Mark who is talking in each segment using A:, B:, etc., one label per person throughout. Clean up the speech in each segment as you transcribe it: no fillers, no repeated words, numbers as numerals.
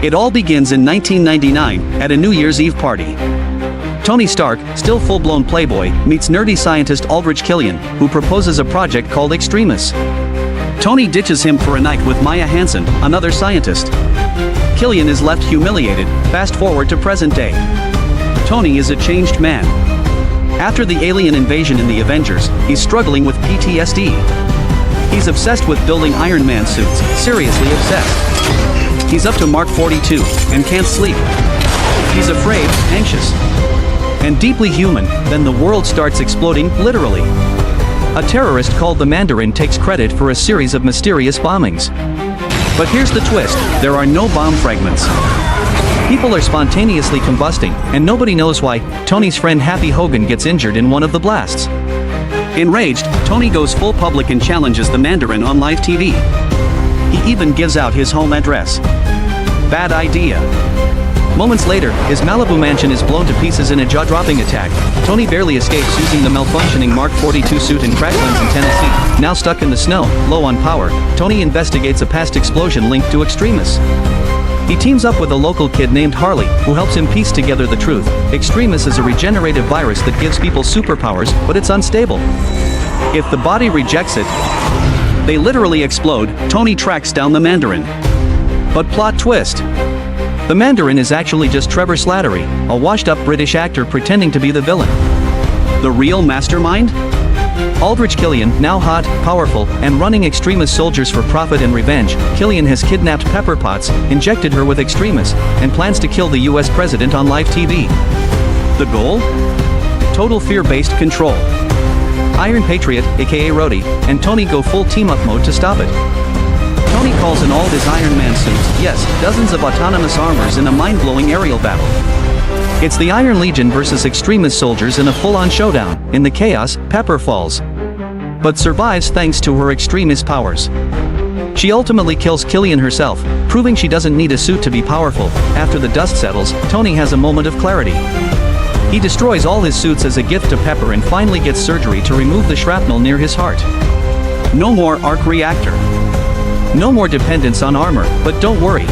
A: It all begins in 1999, at a New Year's Eve party. Tony Stark, still full-blown playboy, meets nerdy scientist Aldrich Killian, who proposes a project called Extremis. Tony ditches him for a night with Maya Hansen, another scientist. Killian is left humiliated. Fast forward to present day. Tony is a changed man. After the alien invasion in the Avengers, he's struggling with PTSD. He's obsessed with building Iron Man suits, seriously obsessed. He's up to Mark 42, and can't sleep. He's afraid, anxious, and deeply human. Then the world starts exploding, literally. A terrorist called the Mandarin takes credit for a series of mysterious bombings. But here's the twist, there are no bomb fragments. People are spontaneously combusting, and nobody knows why. Tony's friend Happy Hogan gets injured in one of the blasts. Enraged, Tony goes full public and challenges the Mandarin on live TV. He even gives out his home address. Bad idea. Moments later, his Malibu mansion is blown to pieces in a jaw-dropping attack. Tony barely escapes using the malfunctioning Mark 42 suit in Cracklands in Tennessee. Now stuck in the snow, low on power, Tony investigates a past explosion linked to Extremis. He teams up with a local kid named Harley, who helps him piece together the truth. Extremis is a regenerative virus that gives people superpowers, but it's unstable. If the body rejects it, they literally explode. Tony tracks down the Mandarin. But plot twist. The Mandarin is actually just Trevor Slattery, a washed-up British actor pretending to be the villain. The real mastermind? Aldrich Killian, now hot, powerful, and running Extremis soldiers for profit and revenge. Killian has kidnapped Pepper Potts, injected her with Extremis, and plans to kill the US president on live TV. The goal? Total fear-based control. Iron Patriot, aka Rhodey, and Tony go full team-up mode to stop it. Tony calls in all his Iron Man suits, yes, dozens of autonomous armors in a mind-blowing aerial battle. It's the Iron Legion versus Extremis soldiers in a full-on showdown. In the chaos, Pepper falls, but survives thanks to her Extremis powers. She ultimately kills Killian herself, proving she doesn't need a suit to be powerful. After the dust settles, Tony has a moment of clarity. He destroys all his suits as a gift to Pepper and finally gets surgery to remove the shrapnel near his heart. No more arc reactor. No more dependence on armor, but don't worry.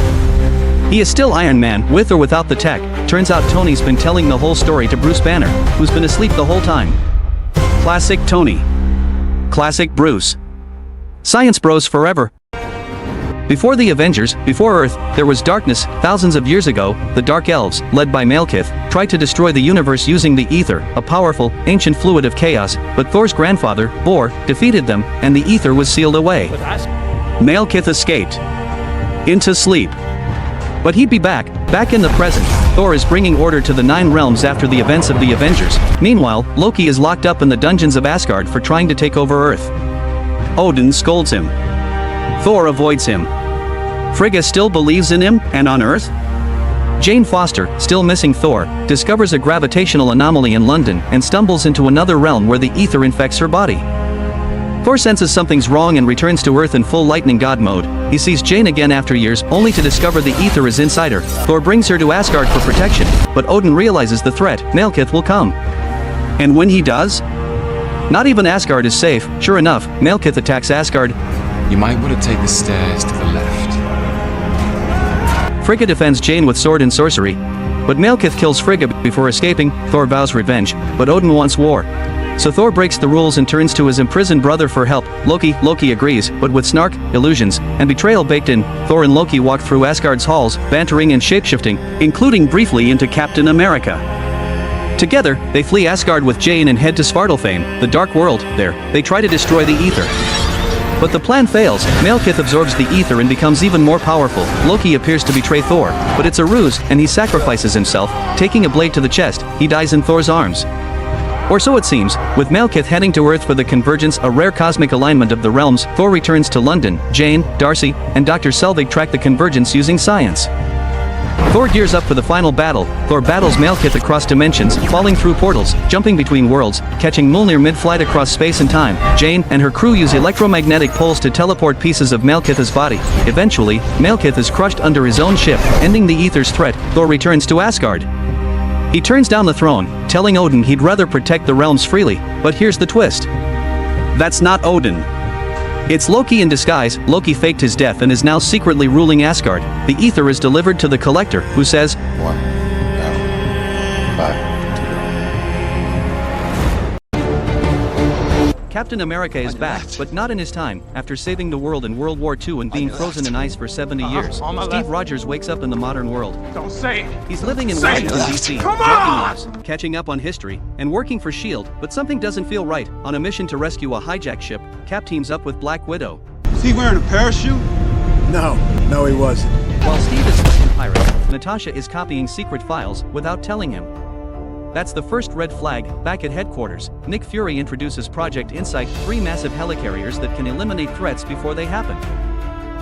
A: He is still Iron Man, with or without the tech. Turns out Tony's been telling the whole story to Bruce Banner, who's been asleep the whole time. Classic Tony. Classic Bruce. Science bros forever. Before the Avengers, before Earth, there was darkness. Thousands of years ago, the Dark Elves, led by Malekith, tried to destroy the universe using the ether, a powerful, ancient fluid of chaos, but Thor's grandfather, Bor, defeated them, and the ether was sealed away. Malekith escaped into sleep. But he'd be back in the present. Thor is bringing order to the 9 realms after the events of the Avengers. Meanwhile, Loki is locked up in the dungeons of Asgard for trying to take over Earth. Odin scolds him. Thor avoids him. Frigga still believes in him, and on Earth? Jane Foster, still missing Thor, discovers a gravitational anomaly in London and stumbles into another realm where the ether infects her body. Thor senses something's wrong and returns to Earth in full lightning god mode. He sees Jane again after years, only to discover the ether is inside her. Thor brings her to Asgard for protection, but Odin realizes the threat. Malekith will come. And when he does? Not even Asgard is safe. Sure enough, Malekith attacks Asgard.
B: You might want to take the stairs to the left.
A: Frigga defends Jane with sword and sorcery, but Malekith kills Frigga before escaping. Thor vows revenge, but Odin wants war. So Thor breaks the rules and turns to his imprisoned brother for help. Loki agrees, but with snark, illusions, and betrayal baked in. Thor and Loki walk through Asgard's halls, bantering and shapeshifting, including briefly into Captain America. Together, they flee Asgard with Jane and head to Svartalfheim, the Dark World. There, they try to destroy the ether. But the plan fails. Malekith absorbs the ether and becomes even more powerful. Loki appears to betray Thor, but it's a ruse, and he sacrifices himself, taking a blade to the chest. He dies in Thor's arms. Or so it seems. With Malekith heading to Earth for the convergence, a rare cosmic alignment of the realms, Thor returns to London. Jane, Darcy, and Dr. Selvig track the convergence using science. Thor gears up for the final battle. Thor battles Malekith across dimensions, falling through portals, jumping between worlds, catching Mjolnir mid-flight across space and time. Jane and her crew use electromagnetic poles to teleport pieces of Malekith's body. Eventually, Malekith is crushed under his own ship, ending the ether's threat. Thor returns to Asgard. He turns down the throne, telling Odin he'd rather protect the realms freely, but here's the twist. That's not Odin. It's Loki in disguise. Loki faked his death and is now secretly ruling Asgard. The ether is delivered to the Collector, who says,
C: 1 hour, 5.
A: Captain America is back, but not in his time. After saving the world in World War II and being frozen in ice for 70 years, Steve Rogers wakes up in the modern world.
D: Don't say it.
A: He's living in
D: Say
A: Washington,
D: it.
A: D.C.,
D: Come
A: jogging
D: on!
A: laps, catching up on history, and working for S.H.I.E.L.D., but something doesn't feel right. On a mission to rescue a hijacked ship, Cap teams up with Black Widow.
E: Is he wearing a parachute?
F: No, he wasn't.
A: While Steve is stuck in pirates, Natasha is copying secret files without telling him. That's the first red flag. Back at headquarters, Nick Fury introduces Project Insight, 3 massive helicarriers that can eliminate threats before they happen.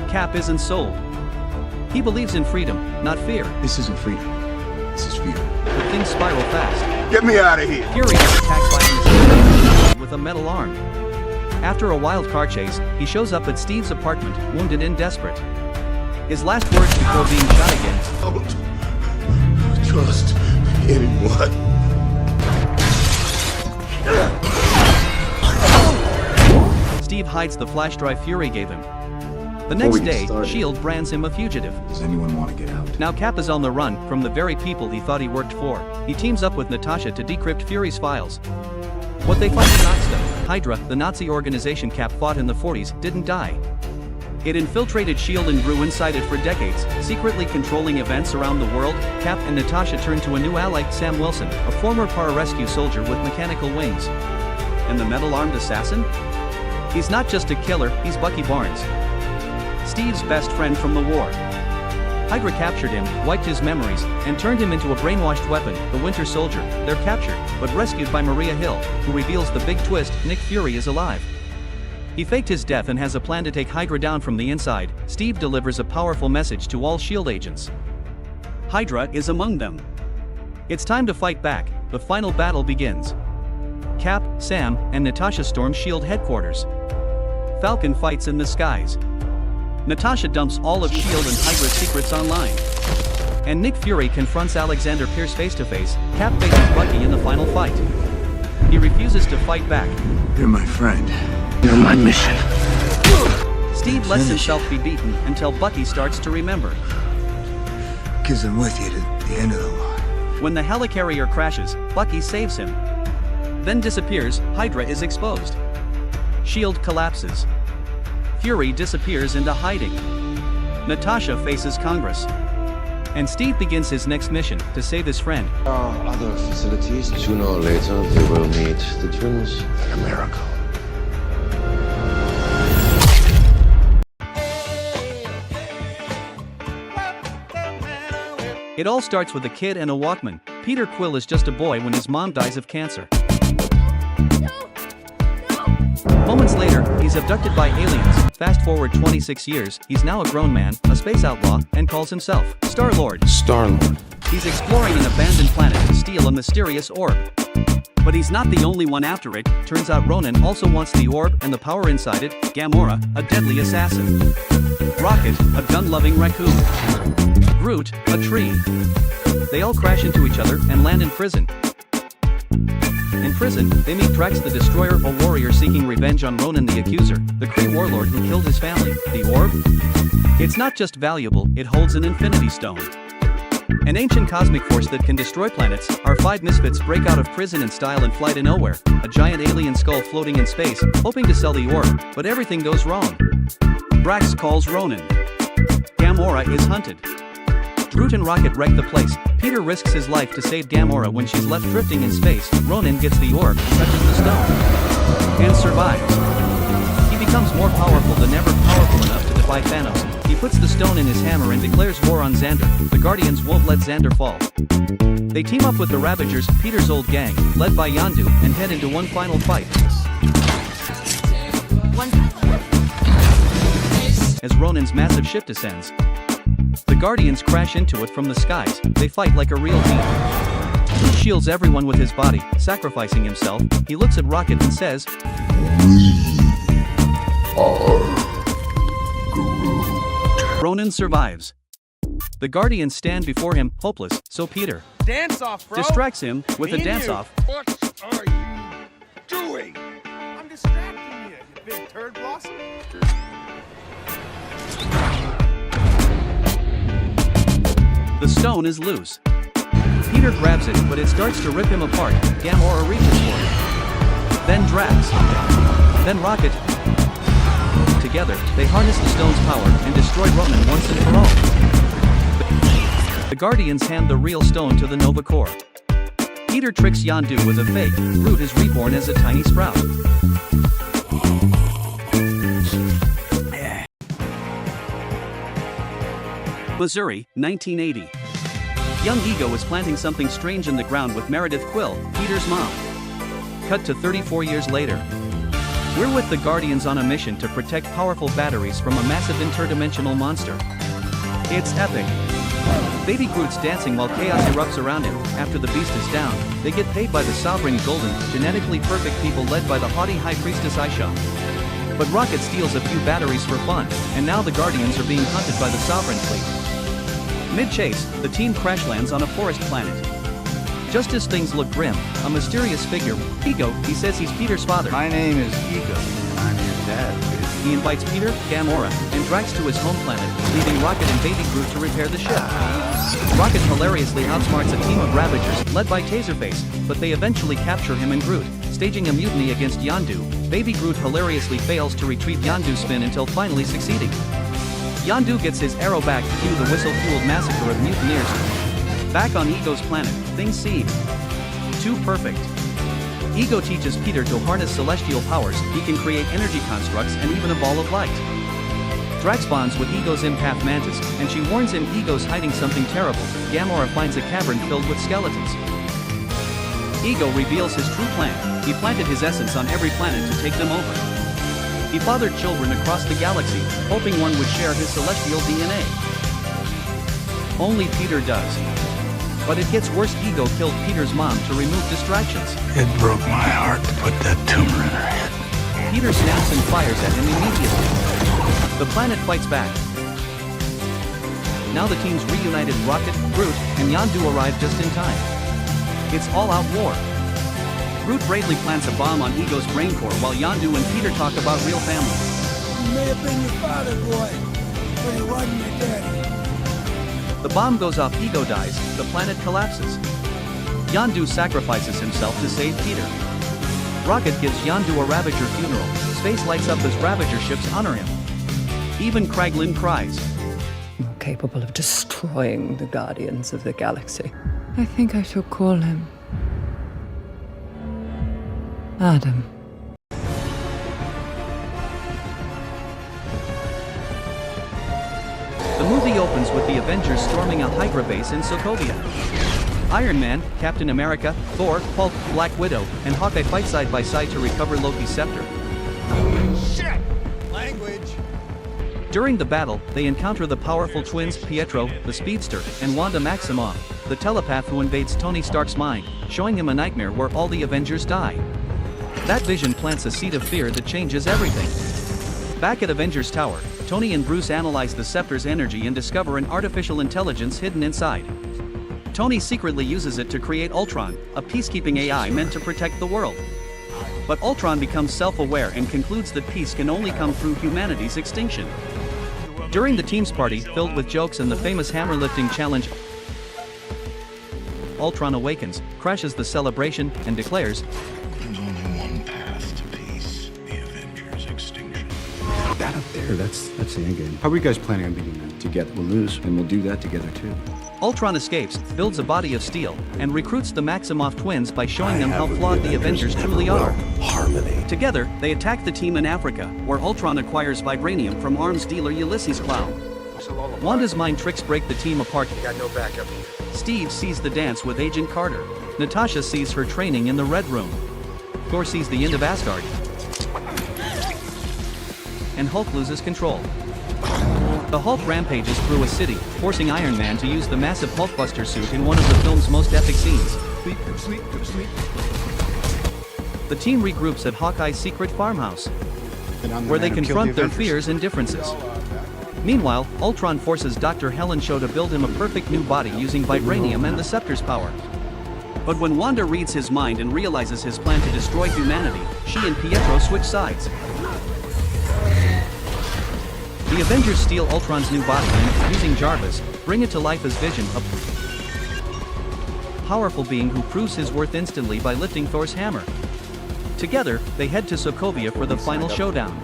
A: Cap isn't sold. He believes in freedom, not fear.
F: This isn't freedom. This is fear.
A: But things spiral fast.
E: Get me out of here!
A: Fury is attacked by a machine with a metal arm. After a wild car chase, he shows up at Steve's apartment, wounded and desperate. His last words before being shot again.
E: Don't trust anyone.
A: Steve hides the flash drive Fury gave him. The next day, S.H.I.E.L.D. brands him a fugitive.
F: Does anyone want to get out?
A: Now Cap is on the run from the very people he thought he worked for. He teams up with Natasha to decrypt Fury's files. What they find is not stuff. Hydra, the Nazi organization Cap fought in the 40s, didn't die. It infiltrated S.H.I.E.L.D. and grew inside it for decades, secretly controlling events around the world. Cap and Natasha turn to a new ally, Sam Wilson, a former pararescue soldier with mechanical wings. And the metal-armed assassin? He's not just a killer, he's Bucky Barnes, Steve's best friend from the war. Hydra captured him, wiped his memories, and turned him into a brainwashed weapon, the Winter Soldier. They're captured, but rescued by Maria Hill, who reveals the big twist: Nick Fury is alive. He faked his death and has a plan to take Hydra down from the inside. Steve delivers a powerful message to all S.H.I.E.L.D. agents. Hydra is among them. It's time to fight back. The final battle begins. Cap, Sam, and Natasha storm S.H.I.E.L.D. headquarters. Falcon fights in the skies. Natasha dumps all of S.H.I.E.L.D. and Hydra's secrets online. And Nick Fury confronts Alexander Pierce face-to-face. Cap faces Bucky in the final fight. He refuses to fight back.
F: You're my friend.
D: You're my mission.
A: Steve lets himself be beaten until Bucky starts to remember.
F: Because I'm with you to the end of the line.
A: When the helicarrier crashes, Bucky saves him. Then disappears. Hydra is exposed. S.H.I.E.L.D. collapses. Fury disappears into hiding. Natasha faces Congress. And Steve begins his next mission to save his friend.
C: Other facilities. Sooner or later, they will meet the twins.
F: A miracle.
A: It all starts with a kid and a Walkman. Peter Quill is just a boy when his mom dies of cancer. Moments later, he's abducted by aliens. Fast forward 26 years, he's now a grown man, a space outlaw, and calls himself Star-Lord.
C: Star-Lord.
A: He's exploring an abandoned planet to steal a mysterious orb. But he's not the only one after it. Turns out Ronan also wants the orb and the power inside it. Gamora, a deadly assassin. Rocket, a gun-loving raccoon. Groot, a tree. They all crash into each other and land in prison. In prison, they meet Drax the Destroyer, a warrior seeking revenge on Ronan the Accuser, the Kree warlord who killed his family. The orb? It's not just valuable, it holds an Infinity Stone. An ancient cosmic force that can destroy planets. Our 5 misfits break out of prison in style and fly to nowhere. A giant alien skull floating in space, hoping to sell the orb, but everything goes wrong. Drax calls Ronan. Gamora is hunted. Groot and Rocket wreck the place. Peter risks his life to save Gamora when she's left drifting in space. Ronan gets the orb, touches the stone, and survives. He becomes more powerful than ever, powerful enough to defy Thanos. He puts the stone in his hammer and declares war on Xander. The Guardians won't let Xander fall. They team up with the Ravagers, Peter's old gang, led by Yondu, and head into one final fight. As Ronan's massive ship descends, the Guardians crash into it from the skies. They fight like a real team. He shields everyone with his body, sacrificing himself. He looks at Rocket and says, Ronan survives. The Guardians stand before him, hopeless, so Peter
D: Dance off, bro.
A: distracts him with
D: Me
A: a
D: and
A: dance
D: you.
A: off.
D: What are you doing? I'm distracting you. big turd blossom?
A: The stone is loose. Peter grabs it, but it starts to rip him apart. Gamora reaches for it. Then Drax. Then Rocket. Together, they harness the stone's power and destroy Ronan once and for all. The Guardians hand the real stone to the Nova Corps. Peter tricks Yondu with a fake. Groot is reborn as a tiny sprout. Missouri, 1980. Young Ego is planting something strange in the ground with Meredith Quill, Peter's mom. Cut to 34 years later. We're with the Guardians on a mission to protect powerful batteries from a massive interdimensional monster. It's epic. Baby Groot's dancing while chaos erupts around him. After the beast is down, they get paid by the sovereign golden, genetically perfect people led by the haughty High Priestess Aisha. But Rocket steals a few batteries for fun, and now the Guardians are being hunted by the Sovereign Fleet. Mid-chase, the team crash lands on a forest planet. Just as things look grim, a mysterious figure, Ego, he says he's Peter's father.
F: My name is Ego, and I'm your dad.
A: He invites Peter, Gamora, and Drax to his home planet, leaving Rocket and Baby Groot to repair the ship. Rocket hilariously outsmarts a team of Ravagers, led by Taserface, but they eventually capture him and Groot, staging a mutiny against Yondu. Baby Groot hilariously fails to retrieve Yondu's spin until finally succeeding. Yondu gets his arrow back to cue the whistle-fueled massacre of mutineers. Back on Ego's planet, things seem too perfect. Ego teaches Peter to harness celestial powers. He can create energy constructs and even a ball of light. Drax bonds with Ego's empath Mantis, and she warns him Ego's hiding something terrible. Gamora finds a cavern filled with skeletons. Ego reveals his true plan. He planted his essence on every planet to take them over. He fathered children across the galaxy, hoping one would share his celestial DNA. Only Peter does. But it gets worse. Ego killed Peter's mom to remove distractions.
F: It broke my heart to put that tumor in her head.
A: Peter snaps and fires at him immediately. The planet fights back. Now the team's reunited. Rocket, Groot, and Yondu arrive just in time. It's all-out war. Groot bravely plants a bomb on Ego's brain core while Yondu and Peter talk about real family.
G: He may have been your father, boy, but he wasn't your daddy.
A: The bomb goes off, Ego dies, the planet collapses. Yondu sacrifices himself to save Peter. Rocket gives Yondu a Ravager funeral. Space lights up as Ravager ships honor him. Even Kraglin cries.
H: More capable of destroying the Guardians of the Galaxy. I think I shall call him Adam.
A: The movie opens with the Avengers storming a Hydra base in Sokovia. Iron Man, Captain America, Thor, Hulk, Black Widow, and Hawkeye fight side by side to recover Loki's scepter.
D: Shit! Language.
A: During the battle, they encounter the powerful twins, Pietro, the speedster, and Wanda Maximoff, the telepath who invades Tony Stark's mind, showing him a nightmare where all the Avengers die. That vision plants a seed of fear that changes everything. Back at Avengers Tower, Tony and Bruce analyze the scepter's energy and discover an artificial intelligence hidden inside. Tony secretly uses it to create Ultron, a peacekeeping AI meant to protect the world. But Ultron becomes self-aware and concludes that peace can only come through humanity's extinction. During the team's party, filled with jokes and the famous hammer-lifting challenge, Ultron awakens, crashes the celebration, and declares,
E: There's only one path to peace, the Avengers' extinction.
I: That up there, that's the end game. How are you guys planning on beating that? Together, we'll lose, and we'll do that together too.
A: Ultron escapes, builds a body of steel, and recruits the Maximoff twins by showing them how flawed the Avengers truly are.
E: Harmony.
A: Together, they attack the team in Africa, where Ultron acquires vibranium from arms dealer Ulysses Clow. Wanda's mind tricks break the team apart.
D: Got no backup.
A: Steve sees the dance with Agent Carter. Natasha sees her training in the Red Room. Thor sees the end of Asgard. And Hulk loses control. The Hulk rampages through a city, forcing Iron Man to use the massive Hulkbuster suit in one of the film's most epic scenes. The team regroups at Hawkeye's secret farmhouse, where they confront their fears and differences. Meanwhile, Ultron forces Dr. Helen Cho to build him a perfect new body using vibranium and the scepter's power. But when Wanda reads his mind and realizes his plan to destroy humanity, she and Pietro switch sides. The Avengers steal Ultron's new body and, using Jarvis, bring it to life as Vision, a powerful being who proves his worth instantly by lifting Thor's hammer. Together, they head to Sokovia for the final showdown.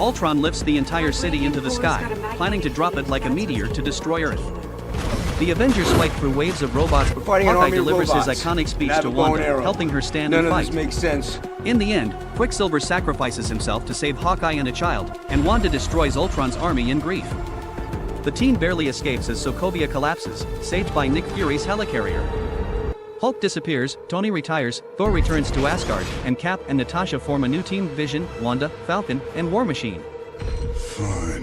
A: Ultron lifts the entire city into the sky, planning to drop it like a meteor to destroy Earth. The Avengers fight through waves of robots, but
D: fighting an
A: Hawkeye
D: army of
A: delivers his
D: robots.
A: iconic speech
D: Have
A: to
D: a bow and
A: Wanda,
D: arrow.
A: helping her stand
D: None
A: and
D: of
A: fight.
D: this makes sense.
A: In the end, Quicksilver sacrifices himself to save Hawkeye and a child, and Wanda destroys Ultron's army in grief. The team barely escapes as Sokovia collapses, saved by Nick Fury's helicarrier. Hulk disappears, Tony retires, Thor returns to Asgard, and Cap and Natasha form a new team: Vision, Wanda, Falcon, and War Machine.
E: Fine.